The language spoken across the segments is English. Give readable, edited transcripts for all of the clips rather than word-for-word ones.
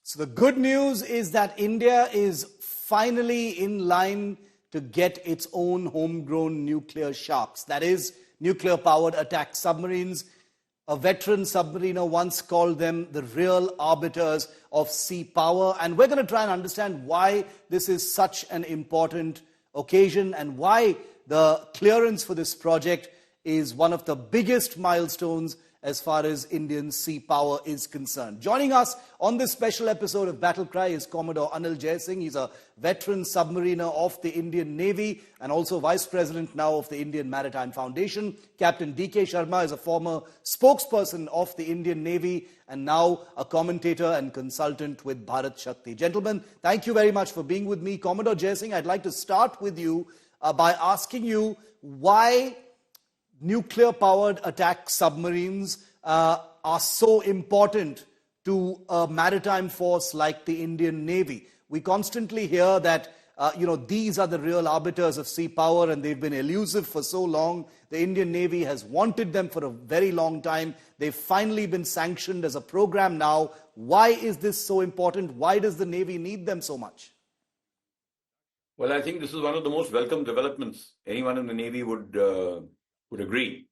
So the good news is that India is finally in line to get its own homegrown nuclear sharks. That is, nuclear-powered attack submarines. A veteran submariner once called them the real arbiters of sea power. And we're going to try and understand why this is such an important occasion and why the clearance for this project is one of the biggest milestones as far as Indian sea power is concerned. Joining us on this special episode of Battle Cry is Commodore Anil Jai Singh. He's a veteran submariner of the Indian Navy and also Vice President now of the Indian Maritime Foundation. Captain D.K. Sharma is a former spokesperson of the Indian Navy and now a commentator and consultant with Bharat Shakti. Gentlemen, thank you very much for being with me. Commodore Jai Singh, I'd like to start with you by asking you why nuclear-powered attack submarines are so important to a maritime force like the Indian Navy. We constantly hear that, these are the real arbiters of sea power and they've been elusive for so long. The Indian Navy has wanted them for a very long time. They've finally been sanctioned as a program now. Why is this so important? Why does the Navy need them so much? Well, I think this is one of the most welcome developments. Anyone in the Navy would agree.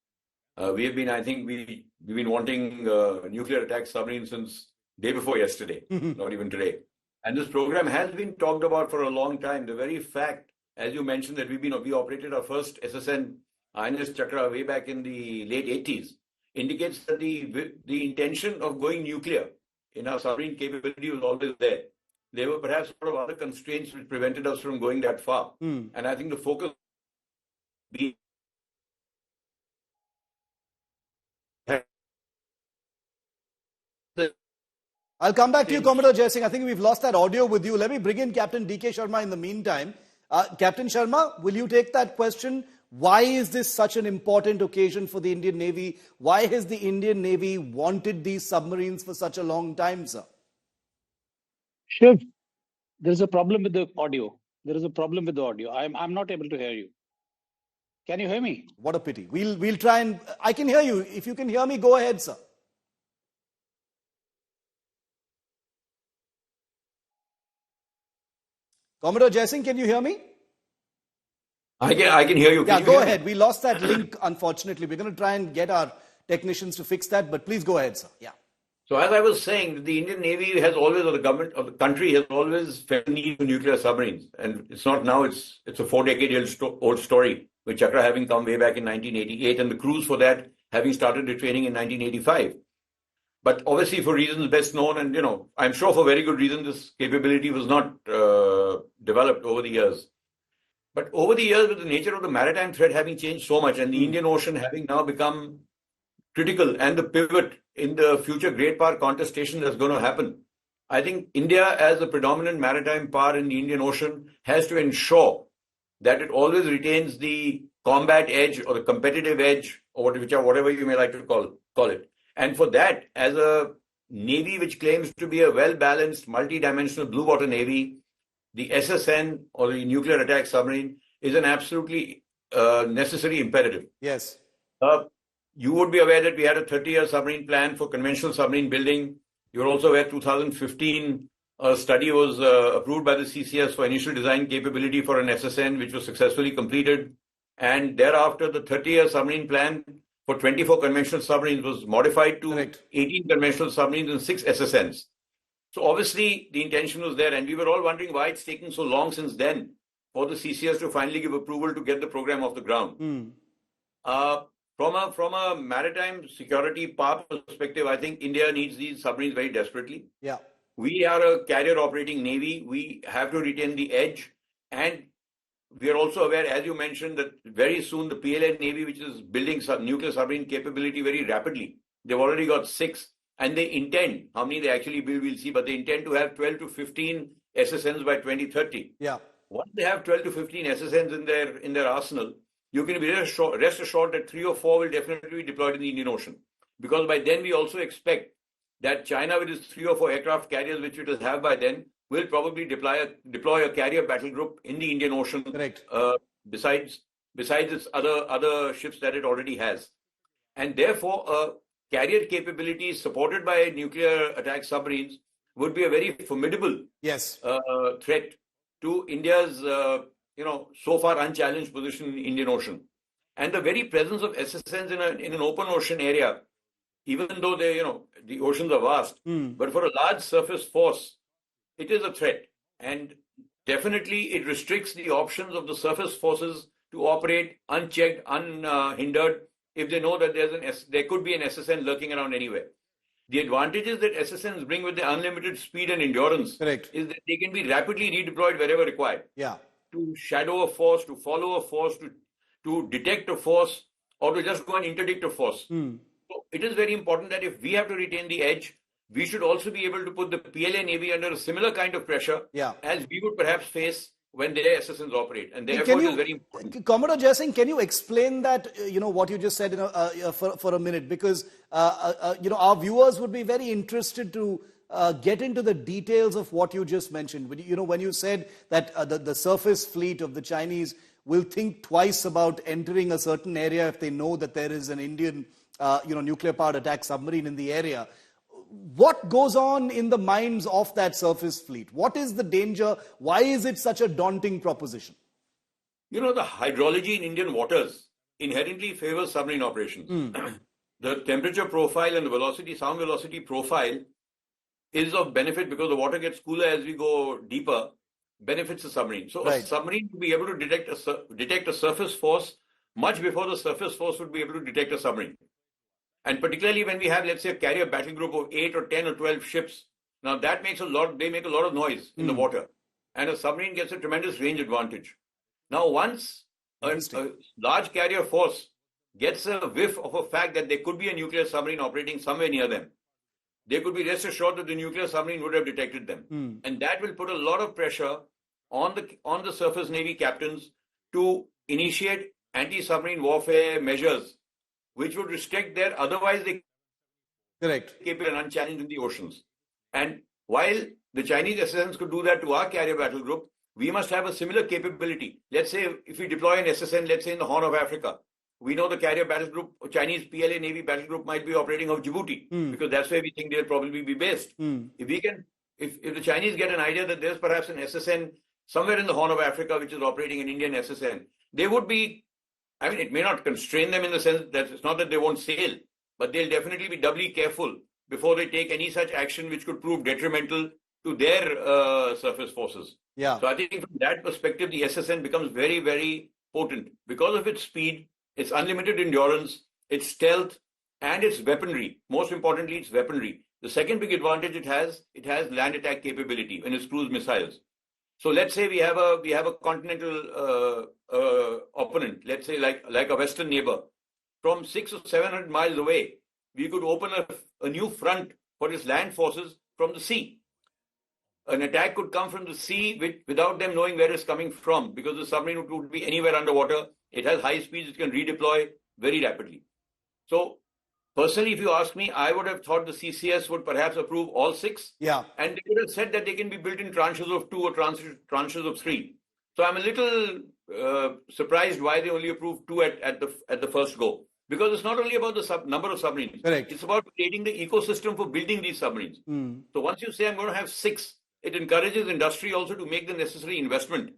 We've been wanting nuclear attack submarines since day before yesterday, not even today. And this program has been talked about for a long time. The very fact, as you mentioned, that we operated our first SSN INS Chakra way back in the late 80s, indicates that the intention of going nuclear in our submarine capability was always there. There were perhaps sort of other constraints which prevented us from going that far. And I think the focus be I'll come back to you, Commodore Jai Singh. I think we've lost that audio with you. Let me bring in Captain D.K. Sharma in the meantime. Captain Sharma, will you take that question? Why is this such an important occasion for the Indian Navy? Why has the Indian Navy wanted these submarines for such a long time, sir? Shiv, there is a problem with the audio. I'm not able to hear you. Can you hear me? What a pity. We'll try and... I can hear you. If you can hear me, go ahead, sir. Commodore Jai Singh, can you hear me? I can hear you. Yeah, go ahead. We lost that link, unfortunately. We're going to try and get our technicians to fix that, but please go ahead, sir. Yeah. So as I was saying, the Indian Navy has always, or the government of the country has always felt the need for nuclear submarines. And it's not now, it's a 4-decade-old story, with Chakra having come way back in 1988 and the crews for that having started the training in 1985. But obviously for reasons best known, and I'm sure for very good reason, this capability was not developed over the years. But over the years, with the nature of the maritime threat having changed so much and the Indian Ocean having now become critical and the pivot in the future great power contestation that's going to happen, I think India, as a predominant maritime power in the Indian Ocean, has to ensure that it always retains the combat edge or the competitive edge, or whatever you may like to call it. And for that, as a Navy which claims to be a well-balanced, multi-dimensional blue water Navy, the SSN or the nuclear attack submarine is an absolutely necessary imperative. Yes. You would be aware that we had a 30-year submarine plan for conventional submarine building. You're also aware 2015 a study was approved by the CCS for initial design capability for an SSN, which was successfully completed. And thereafter, the 30-year submarine plan for 24 conventional submarines was modified to 18 conventional submarines and 6 SSNs. So obviously, the intention was there, and we were all wondering why it's taken so long since then for the CCS to finally give approval to get the program off the ground. From a maritime security power perspective, I think India needs these submarines very desperately. Yeah. We are a carrier operating Navy. We have to retain the edge, and we are also aware, as you mentioned, that very soon the PLN Navy, which is building nuclear submarine capability very rapidly, they've already got 6, and they intend, how many they actually build, we'll see, but they intend to have 12 to 15 SSNs by 2030. Yeah. Once they have 12 to 15 SSNs in their arsenal, you can be rest assured that 3 or 4 will definitely be deployed in the Indian Ocean. Because by then we also expect that China, with its 3 or 4 aircraft carriers, which it will have by then, will probably deploy a carrier battle group in the Indian Ocean. Correct. Besides its other ships that it already has. And therefore, carrier capabilities supported by nuclear attack submarines would be a very formidable Yes. threat to India's, so far unchallenged position in the Indian Ocean. And the very presence of SSNs in an open ocean area, even though the oceans are vast, but for a large surface force, it is a threat. And definitely it restricts the options of the surface forces to operate unchecked, unhindered, if they know that there could be an SSN lurking around anywhere. The advantages that SSNs bring with their unlimited speed and endurance Correct. is that they can be rapidly redeployed wherever required. Yeah. To shadow a force, to follow a force, to detect a force, or to just go and interdict a force. So it is very important that if we have to retain the edge, we should also be able to put the PLA Navy under a similar kind of pressure as we would perhaps face when their SSNs operate. And therefore, it is very important. Commodore Jai Singh, can you explain that, what you just said for a minute? Because, our viewers would be very interested to get into the details of what you just mentioned. When you said that the surface fleet of the Chinese will think twice about entering a certain area if they know that there is an Indian, nuclear-powered attack submarine in the area. What goes on in the minds of that surface fleet? What is the danger? Why is it such a daunting proposition? The hydrology in Indian waters inherently favors submarine operations. The temperature profile and the sound velocity profile is of benefit because the water gets cooler as we go deeper, benefits the submarine. So a submarine will be able to detect a surface force much before the surface force would be able to detect a submarine. And particularly when we have, let's say, a carrier battle group of 8 or 10 or 12 ships, now that makes they make a lot of noise in the water. And a submarine gets a tremendous range advantage. Now, once a large carrier force gets a whiff of a fact that there could be a nuclear submarine operating somewhere near them, they could be rest assured that the nuclear submarine would have detected them. And that will put a lot of pressure on the surface navy captains to initiate anti-submarine warfare measures, which would restrict their otherwise capable and unchallenged in the oceans. And while the Chinese SSNs could do that to our carrier battle group, we must have a similar capability. Let's say if we deploy an SSN, let's say in the Horn of Africa, we know the carrier battle group, Chinese PLA Navy battle group might be operating off Djibouti because that's where we think they'll probably be based. If the Chinese get an idea that there's perhaps an SSN somewhere in the Horn of Africa which is operating an Indian SSN, they would be, it may not constrain them in the sense that it's not that they won't sail, but they'll definitely be doubly careful before they take any such action which could prove detrimental to their surface forces. Yeah. So I think from that perspective, the SSN becomes very, very potent because of its speed, its unlimited endurance, its stealth, and its weaponry. Most importantly, its weaponry. The second big advantage it has land attack capability and its cruise missiles. So let's say we have a continental opponent, let's say like a western neighbor. From 600 or 700 miles away, we could open a new front for its land forces from the sea. An attack could come from the sea without them knowing where it's coming from because the submarine would be anywhere underwater. It has high speeds, it can redeploy very rapidly. So personally, if you ask me, I would have thought the CCS would perhaps approve all 6. Yeah. And they would have said that they can be built in tranches of 2 or tranches of 3. So I'm a little surprised why they only approved 2 at the first go. Because it's not only about the number of submarines. Correct. It's about creating the ecosystem for building these submarines. So once you say I'm going to have 6, it encourages industry also to make the necessary investment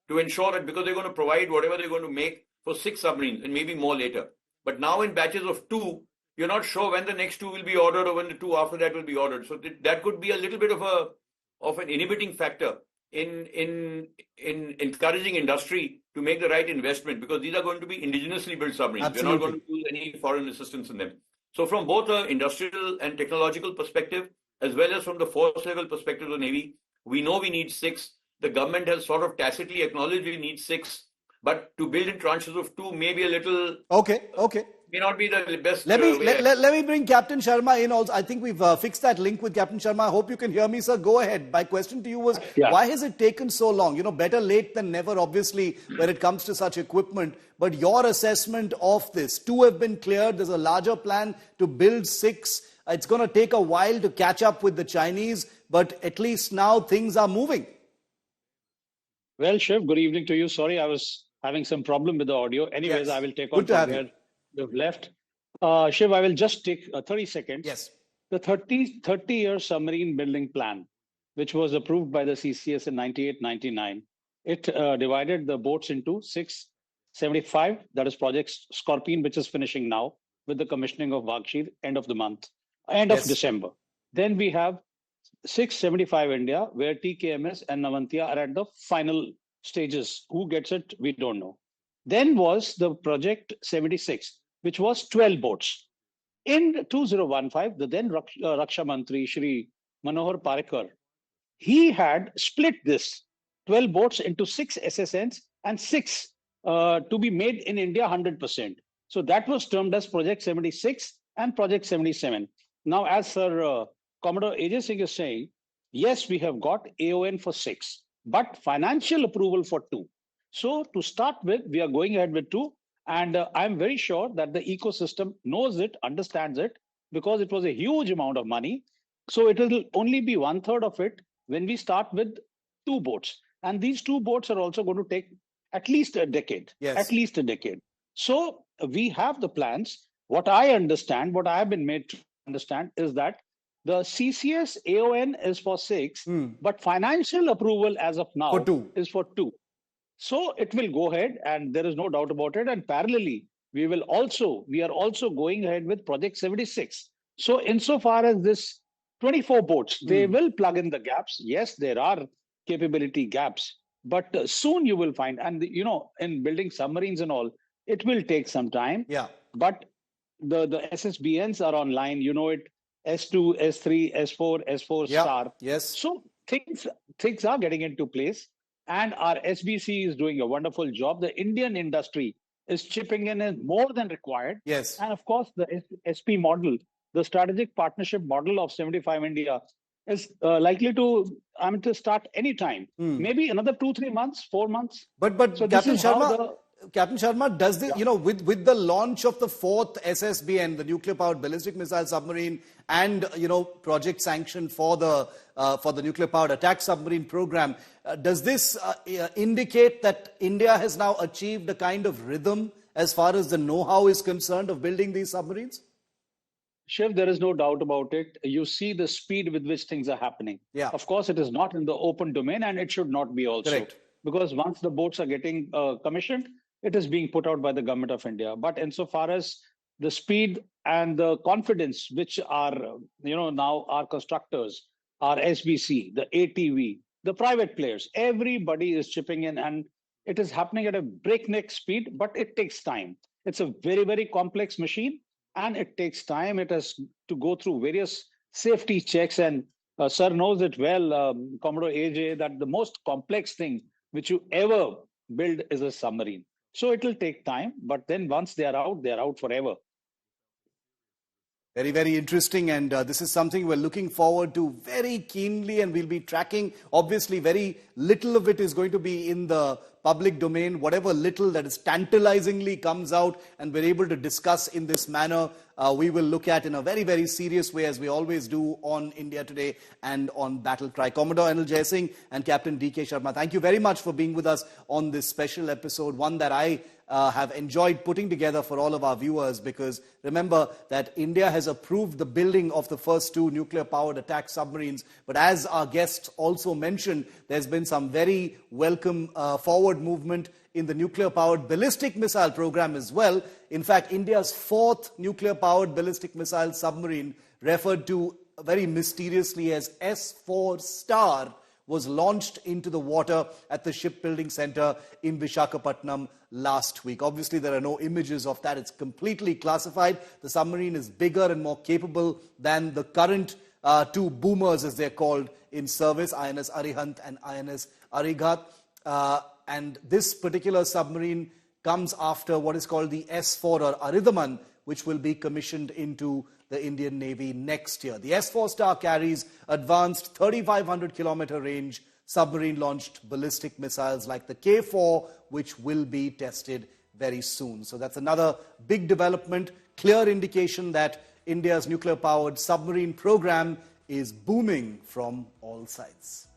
to ensure that because they're going to provide whatever they're going to make for 6 submarines and maybe more later. But now in batches of 2, you're not sure when the next 2 will be ordered or when the 2 after that will be ordered. So that could be a little bit of an inhibiting factor in encouraging industry to make the right investment because these are going to be indigenously built submarines. Absolutely. We're not going to use any foreign assistance in them. So from both an industrial and technological perspective, as well as from the force level perspective of the Navy, we know we need 6. The government has sort of tacitly acknowledged we need 6. But to build in tranches of 2 may be a little... Okay. May not be the best... Let me bring Captain Sharma in also. I think we've fixed that link with Captain Sharma. I hope you can hear me, sir. Go ahead. My question to you was, why has it taken so long? Better late than never, obviously, when it comes to such equipment. But your assessment of this, 2 have been cleared. There's a larger plan to build 6. It's going to take a while to catch up with the Chinese, but at least now things are moving. Well, Shiv, good evening to you. Sorry, I was having some problem with the audio. Anyways, Yes. I will take on Good to from have where you. you've left. Shiv, I will just take 30 seconds. Yes. The 30-year submarine building plan, which was approved by the CCS in 98-99, it divided the boats into 675, that is Project Scorpion, which is finishing now with the commissioning of Vakshir end of the month, end of Yes. December. Then we have 675 India, where TKMS and Navantia are at the final stages. Who gets it, we don't know. Then was the Project 76, which was 12 boats. In 2015, the then Raksha Mantri, Shri Manohar Parikar, he had split this 12 boats into 6 SSNs and 6 to be made in India 100%. So that was termed as Project 76 and Project 77. Now, as Sir Commodore Ajay Singh is saying, yes, we have got AON for 6, but financial approval for 2. So to start with, we are going ahead with 2. And I'm very sure that the ecosystem knows it, understands it, because it was a huge amount of money. So it will only be 1/3 of it when we start with 2 boats. And these 2 boats are also going to take at least a decade. Yes. At least a decade. So we have the plans. What I understand, what I have been made to understand is that the CCS AON is for 6, but financial approval as of now For 2. is for 2. So it will go ahead, and there is no doubt about it. And parallelly, we are also going ahead with Project 76. So insofar as this 24 boats, they will plug in the gaps. Yes, there are capability gaps, but soon you will find, and in building submarines and all, it will take some time. Yeah. But the SSBNs are online, it, S2, S3, S4, S4 Yeah. star. Yes. So things are getting into place. And our SBC is doing a wonderful job. The Indian industry is chipping in more than required. Yes. And of course, the SP model, the strategic partnership model of 75 India, is likely to start anytime. Maybe another 2-3 months, 4 months. But So Captain Sharma, does this, with the launch of the 4th SSBN, the nuclear-powered ballistic missile submarine, and project sanction for the nuclear-powered attack submarine program, does this indicate that India has now achieved a kind of rhythm as far as the know-how is concerned of building these submarines? Shiv, there is no doubt about it. You see the speed with which things are happening. Yeah. Of course, it is not in the open domain, and it should not be also. Correct. Because once the boats are getting commissioned, it is being put out by the government of India. But insofar as the speed and the confidence which are, now our constructors, our SBC, the ATV, the private players, everybody is chipping in, and it is happening at a breakneck speed, but it takes time. It's a very, very complex machine, and it takes time. It has to go through various safety checks, and Sir knows it well, Commodore AJ, that the most complex thing which you ever build is a submarine. So it will take time, but then once they are out forever. Very, very interesting, and this is something we're looking forward to very keenly, and we'll be tracking. Obviously, very little of it is going to be in the public domain. Whatever little that is tantalizingly comes out and we're able to discuss in this manner, we will look at in a very, very serious way, as we always do on India Today and on Battle Cry. Commodore Anil Jai Singh and Captain D.K. Sharma, thank you very much for being with us on this special episode, one that I have enjoyed putting together for all of our viewers, because remember that India has approved the building of the first 2 nuclear-powered attack submarines. But as our guest also mentioned, there's been some very welcome forward movement in the nuclear-powered ballistic missile program as well. In fact, India's 4th nuclear-powered ballistic missile submarine, referred to very mysteriously as S4 Star, was launched into the water at the Shipbuilding Center in Visakhapatnam last week. Obviously, there are no images of that. It's completely classified. The submarine is bigger and more capable than the current 2 boomers, as they're called, in service, INS Arihant and INS Arighat. And this particular submarine comes after what is called the S4 or Aridhaman, which will be commissioned into the Indian Navy next year. The S4 Star carries advanced 3,500-kilometer range submarine-launched ballistic missiles like the K4, which will be tested very soon. So that's another big development, clear indication that India's nuclear-powered submarine program is booming from all sides.